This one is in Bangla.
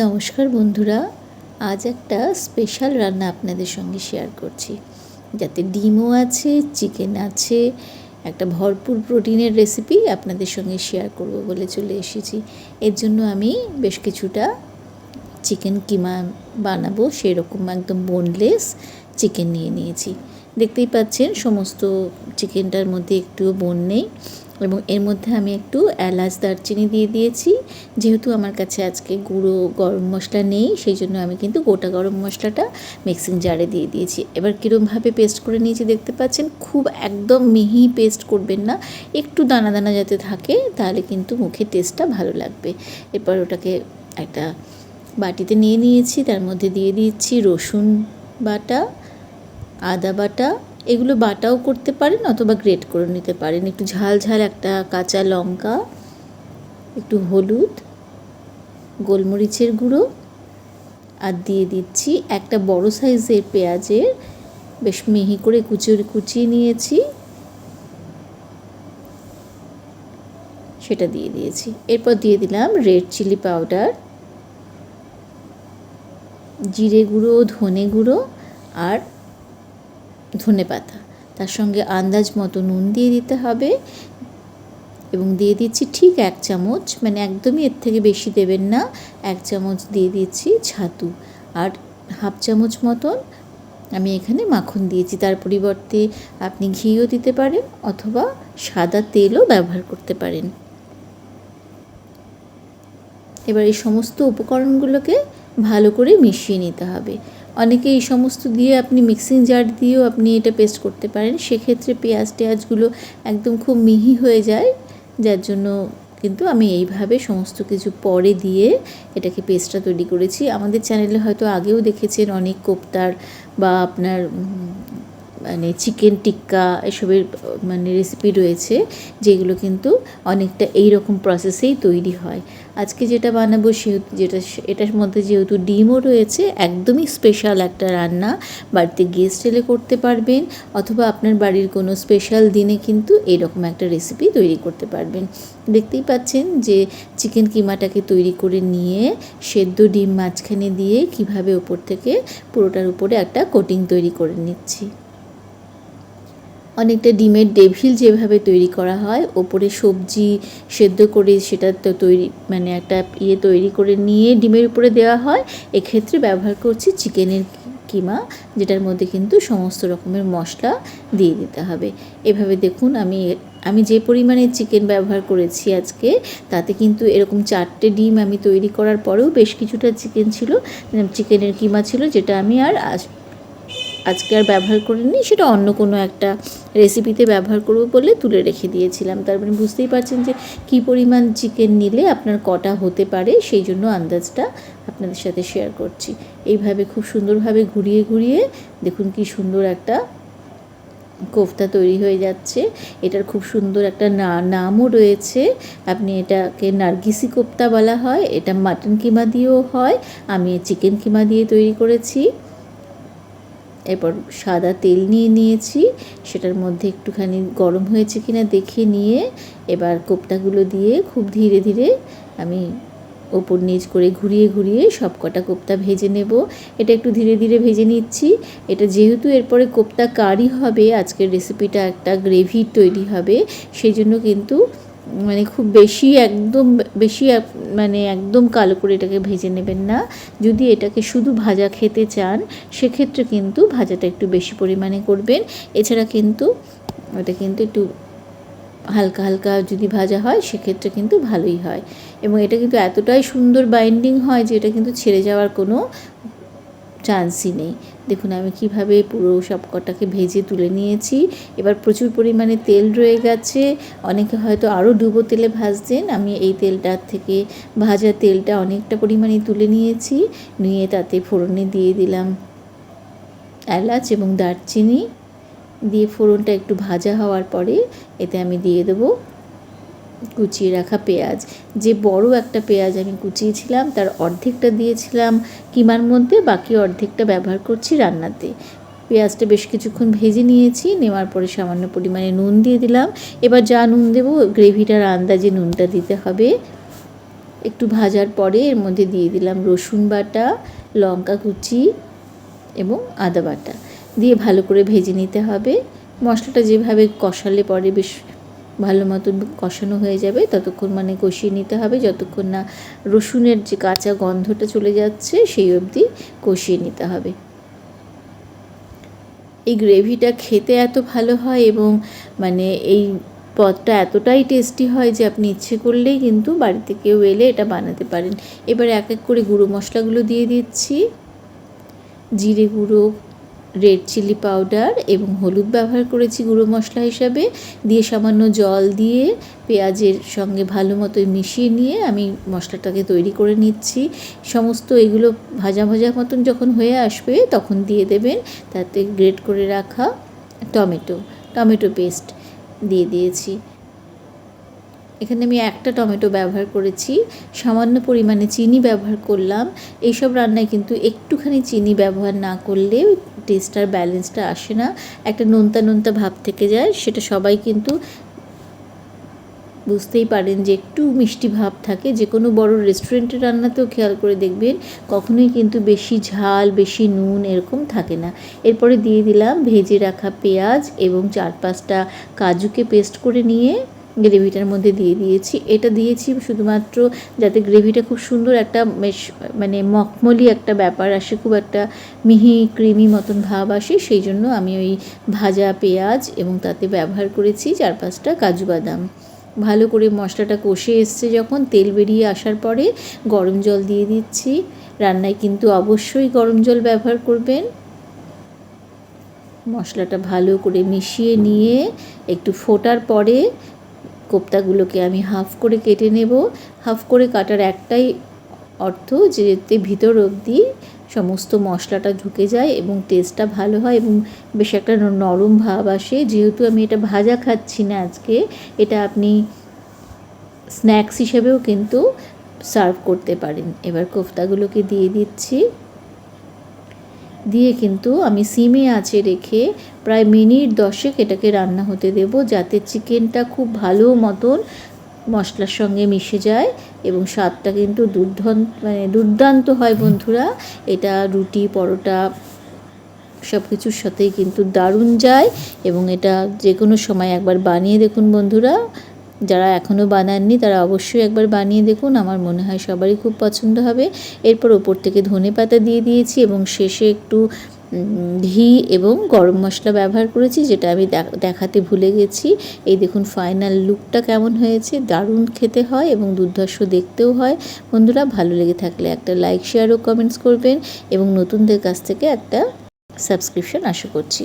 নমস্কার বন্ধুরা, আজ একটা স্পেশাল রান্না আপনাদের সঙ্গে শেয়ার করছি, যাতে ডিমও আছে, চিকেন আছে, একটা ভরপুর প্রোটিনের রেসিপি আপনাদের সঙ্গে শেয়ার করব বলে চলে এসেছি। এর জন্য আমি বেশ কিছুটা চিকেন কিমা বানাবো, সেরকম একদম বোনলেস চিকেন নিয়ে নিয়েছি। দেখতেই পাচ্ছেন সমস্ত চিকেনটার মধ্যে একটুও বোন নেই, এবং এর মধ্যে আমি একটু এলাচ দারচিনি দিয়ে দিয়েছি। যেহেতু আমার কাছে আজকে গুঁড়ো গরম মশলা নেই, সেই জন্য আমি কিন্তু গোটা গরম মশলাটা মিক্সিং জারে দিয়ে দিয়েছি। এবার কীরমভাবে পেস্ট করে নিয়েছি দেখতে পাচ্ছেন। খুব একদম মিহি পেস্ট করবেন না, একটু দানা দানা যাতে থাকে, তাহলে কিন্তু মুখে টেস্টটা ভালো লাগবে। এরপর ওটাকে একটা বাটিতে নিয়ে নিয়েছি, তার মধ্যে দিয়ে দিচ্ছি রসুন বাটা, আদা বাটা, এগুলো বাটাও করতে পারেন অথবা গ্রেট করে নিতে পারেন। একটু ঝাল ঝাল একটা কাঁচা লঙ্কা, একটু হলুদ, গোলমরিচের গুঁড়ো, আর দিয়ে দিচ্ছি একটা বড় সাইজের পেঁয়াজের বেশ মিহি করে কুচিয়ে নিয়েছি, সেটা দিয়ে দিয়েছি। এরপর দিয়ে দিলাম রেড চিলি পাউডার, জিরে গুঁড়ো, ধনে গুঁড়ো আর ধনে পাতা। তার সঙ্গে আন্দাজ মতো নুন দিয়ে দিতে হবে, এবং দিয়ে দিচ্ছি ঠিক 1 চামচ, মানে একদমই এর থেকে বেশি দেবেন না, 1 চামচ দিয়ে দিচ্ছি ছাতু, আর হাফ চামচ মতন আমি এখানে মাখন দিয়েছি। তার পরিবর্তে আপনি ঘিও দিতে পারেন অথবা সাদা তেলও ব্যবহার করতে পারেন। এবার এই সমস্ত উপকরণগুলোকে ভালো করে মিশিয়ে নিতে হবে। অনেকে এই সমস্ত দিয়ে আপনি মিক্সিং জার দিয়েও আপনি এটা পেস্ট করতে পারেন, সেক্ষেত্রে পেঁয়াজগুলো একদম খুব মিহি হয়ে যায়, যার জন্য কিন্তু আমি এইভাবে সমস্ত কিছু পরে দিয়ে এটাকে পেস্টটা তৈরি করেছি। আমাদের চ্যানেলে হয়তো আগেও দেখেছেন অনেক কোপ্তার বা আপনার মানে চিকেন টিক্কা এসবের মানে রেসিপি রয়েছে, যেগুলো কিন্তু অনেকটা এই রকম প্রসেসেই তৈরি হয়। আজকে যেটা বানাবো এটার মধ্যে যেহেতু ডিমও রয়েছে, একদমই স্পেশাল একটা রান্না। বাড়িতে গেস্ট এলে করতে পারবেন, অথবা আপনার বাড়ির কোনো স্পেশাল দিনে কিন্তু এরকম একটা রেসিপি তৈরি করতে পারবেন। দেখতেই পাচ্ছেন যে চিকেন কিমাটাকে তৈরি করে নিয়ে সেদ্ধ ডিম মাঝখানে দিয়ে কিভাবে ওপর থেকে পুরোটার উপরে একটা কোটিং তৈরি করে নিচ্ছি। অনেকটা ডিমের ডেভিল যেভাবে তৈরি করা হয়, ওপরে সবজি সেদ্ধ করে সেটা তো তৈরি মানে একটা তৈরি করে নিয়ে ডিমের উপরে দেওয়া হয়। এক্ষেত্রে ব্যবহার করছি চিকেনের কিমা, যেটার মধ্যে কিন্তু সমস্ত রকমের মশলা দিয়ে দিতে হবে। এভাবে দেখুন আমি যে পরিমাণে চিকেন ব্যবহার করেছি আজকে, তাতে কিন্তু এরকম 4টে ডিম আমি তৈরি করার পরেও বেশ কিছুটা চিকেন ছিল, চিকেনের কিমা ছিল, যেটা আমি আজকে আর ব্যবহার করিনি, সেটা অন্য কোনো একটা রেসিপিতে ব্যবহার করব বলে তুলে রেখে দিয়েছিলাম। তার মানে বুঝতেই পারছেন যে কী পরিমাণ চিকেন নিলে আপনার কটা হতে পারে, সেই জন্য আন্দাজটা আপনাদের সাথে শেয়ার করছি। এইভাবে খুব সুন্দরভাবে ঘুরিয়ে ঘুরিয়ে দেখুন কি সুন্দর একটা কোফতা তৈরি হয়ে যাচ্ছে। এটার খুব সুন্দর একটা নামও রয়েছে, আপনি এটাকে নার্গিসি কোফতা বলা হয়। এটা মাটন কিমা দিয়েও হয়, আমি চিকেন কিমা দিয়ে তৈরি করেছি। এরপর সাদা তেল নিয়েছি, সেটার মধ্যে একটুখানি গরম হয়েছে কিনা দেখে নিয়ে এবার কোপ্তাগুলো দিয়ে খুব ধীরে ধীরে আমি ওপর নিচ করে ঘুরিয়ে ঘুরিয়ে সব কটা কোপ্তা ভেজে নেব। এটা একটু ধীরে ধীরে ভেজে নিচ্ছি। এটা যেহেতু এরপরে কোপ্তা কারি হবে, আজকের রেসিপিটা একটা গ্রেভি তৈরি হবে, সেই জন্য কিন্তু মানে খুব বেশি মানে একদম কালো করে এটাকে ভেজে নেবেন না। যদি এটাকে শুধু ভাজা খেতে চান, সেক্ষেত্রে কিন্তু ভাজাটা একটু বেশি পরিমাণে করবেন। এছাড়া কিন্তু এটা কিন্তু একটু হালকা হালকা যদি ভাজা হয়, সেক্ষেত্রে কিন্তু ভালোই হয়, এবং এটা কিন্তু এতটাই সুন্দর বাইন্ডিং হয় যে এটা কিন্তু ছেড়ে যাওয়ার কোনো চান্সই নেই। দেখুন আমি কিভাবে পুরো সব কটাকে ভেজে তুলে নিয়েছি। এবার প্রচুর পরিমাণে তেল রয়ে গেছে, অনেকে হয়তো আরও ডুবো তেলে ভাজতেন, আমি এই তেলটার থেকে ভাজা তেলটা অনেকটা পরিমাণে তুলে নিয়েছি। নিয়ে তাতে ফোড়নে দিয়ে দিলাম এলাচ এবং দারচিনি, দিয়ে ফোড়নটা একটু ভাজা হওয়ার পরে এতে আমি দিয়ে দেবো কুচিয়ে রাখা পেঁয়াজ। যে বড় একটা পেঁয়াজ আমি কুচিয়েছিলাম, তার অর্ধেকটা দিয়েছিলাম কিমার মধ্যে, বাকি অর্ধেকটা ব্যবহার করছি রান্নাতে। পেঁয়াজটা বেশ কিছুক্ষণ ভেজে নিয়েছি, নেওয়ার পরে সামান্য পরিমাণে নুন দিয়ে দিলাম। এবার যা নুন দেবো গ্রেভিটার আন্দাজে নুনটা দিতে হবে। একটু ভাজার পরে এর মধ্যে দিয়ে দিলাম রসুন বাটা, লঙ্কা কুচি এবং আদা বাটা দিয়ে ভালো করে ভেজে নিতে হবে। মশলাটা যেভাবে কষালে পরে বেশ ভালো মতন কষানো হয়ে যাবে, ততক্ষণ মানে কষিয়ে নিতে হবে যতক্ষণ না রসুনের যে কাঁচা গন্ধটা চলে যাচ্ছে সেই অবধি কষিয়ে নিতে হবে। এই গ্রেভিটা খেতে এত ভালো হয় এবং মানে এই পদটা এতটাই টেস্টি হয় যে আপনি ইচ্ছে করলেই কিন্তু বাড়িতে কেউ এলে এটা বানাতে পারেন। এবার এক এক করে গুঁড়ো মশলাগুলো দিয়ে দিচ্ছি। জিরে গুঁড়ো, রেড চিলি পাউডার এবং হলুদ ব্যবহার করেছি গুঁড়ো মশলা হিসাবে, দিয়ে সামান্য জল দিয়ে পেঁয়াজের সঙ্গে ভালো মতো মিশিয়ে নিয়ে আমি মশলাটাকে তৈরি করে নিচ্ছি। সমস্ত এগুলো ভাজা ভাজা মতন যখন হয়ে আসবে তখন দিয়ে দেবেন তাতে গ্রেট করে রাখা টমেটো পেস্ট দিয়ে দিয়েছি। এখানে আমি একটা টমেটো ব্যবহার করেছি, সামান্য পরিমাণে চিনি ব্যবহার করলাম। এইসব রান্নায় কিন্তু একটুখানি চিনি ব্যবহার না করলে টেস্ট আর ব্যালেন্সটা আসে না, একটা নোনতা নোনতা ভাব থেকে যায়। সেটা সবাই কিন্তু বুঝতেই পারেন যে একটু মিষ্টি ভাব থাকে। যে কোনো বড় রেস্টুরেন্টের রান্নাতেও খেয়াল করে দেখবেন কখনোই কিন্তু বেশি ঝাল বেশি নুন এরকম থাকে না। এরপরে দিয়ে দিলাম ভেজে রাখা পেঁয়াজ এবং 4-5টা কাজুকে পেস্ট করে নিয়ে গ্রেভিটার মধ্যে দিয়ে দিয়েছি। এটা দিয়েছি শুধুমাত্র যাতে গ্রেভিটা খুব সুন্দর একটা বেশ মানে মখমলি একটা ব্যাপার আসে, খুব একটা মিহি ক্রিমি মতন ভাব আসে, সেই জন্য আমি ওই ভাজা পেঁয়াজ এবং তাতে ব্যবহার করেছি 4-5টা কাজু বাদাম। ভালো করে মশলাটা কষে এসছে যখন, তেল বেরিয়ে আসার পরে গরম জল দিয়ে দিচ্ছি। রান্নায় কিন্তু অবশ্যই গরম জল ব্যবহার করবেন। মশলাটা ভালো করে মিশিয়ে নিয়ে একটু ফোটার পরে কোপ্তাগুলোকে আমি হাফ করে কেটে নেব। হাফ করে কাটার একটাই অর্থ যে এতে ভিতর অবধি সমস্ত মশলাটা ঢুকে যায় এবং টেস্টটা ভালো হয় এবং বেশ একটা নরম ভাব আসে। যেহেতু আমি এটা ভাজা খাচ্ছি না আজকে, এটা আপনি স্ন্যাক্স হিসেবেও কিন্তু সার্ভ করতে পারেন। এবার কোফতাগুলোকে দিয়ে দিচ্ছি, দিয়ে কিন্তু আমি সিমে আঁচে রেখে প্রায় মিনিট 10 এটাকে রান্না হতে দেব, যাতে চিকেনটা খুব ভালো মতন মশলার সঙ্গে মিশে যায় এবং স্বাদটা কিন্তু দুর্দান্ত হয় বন্ধুরা। এটা রুটি পরোটা সব কিছুর সাথেই কিন্তু দারুণ যায় এবং এটা যে কোনো সময় একবার বানিয়ে দেখুন বন্ধুরা। যারা এখনও বানাননি তারা অবশ্যই একবার বানিয়ে দেখুন, আমার মনে হয় সবারই খুব পছন্দ হবে। এরপর ওপর থেকে ধনেপাতা দিয়ে দিয়েছি এবং শেষে একটু ঘি এবং গরম মশলা ব্যবহার করেছি, যেটা আমি দেখাতে ভুলে গেছি। এই দেখুন ফাইনাল লুকটা কেমন হয়েছে, দারুণ খেতে হয় এবং দুর্ধর্ষ দেখতেও হয়। বন্ধুরা ভালো লেগে থাকলে একটা লাইক শেয়ার ও কমেন্টস করবেন এবং নতুনদের কাছ থেকে একটা সাবস্ক্রিপশন আশা করছি।